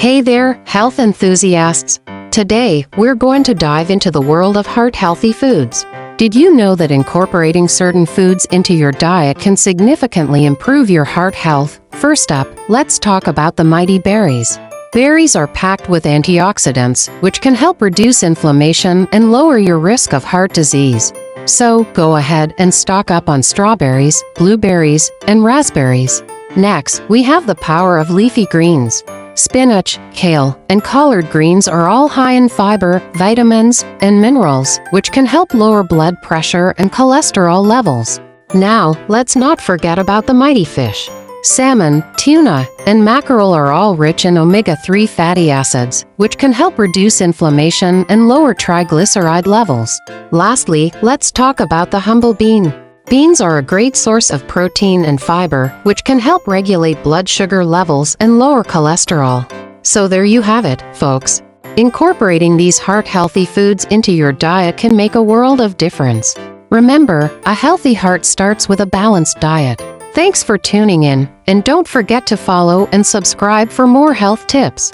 Hey there, health enthusiasts! Today, we're going to dive into the world of heart-healthy foods. Did you know that incorporating certain foods into your diet can significantly improve your heart health? First up, let's talk about the mighty berries. Berries are packed with antioxidants, which can help reduce inflammation and lower your risk of heart disease. So, go ahead and stock up on strawberries, blueberries, and raspberries. Next, we have the power of leafy greens. Spinach, kale, and collard greens are all high in fiber, vitamins, and minerals, which can help lower blood pressure and cholesterol levels. Now, let's not forget about the mighty fish. Salmon, tuna, and mackerel are all rich in omega-3 fatty acids, which can help reduce inflammation and lower triglyceride levels. Lastly, let's talk about the humble bean. Beans are a great source of protein and fiber, which can help regulate blood sugar levels and lower cholesterol. So there you have it, folks. Incorporating these heart-healthy foods into your diet can make a world of difference. Remember, a healthy heart starts with a balanced diet. Thanks for tuning in, and don't forget to follow and subscribe for more health tips.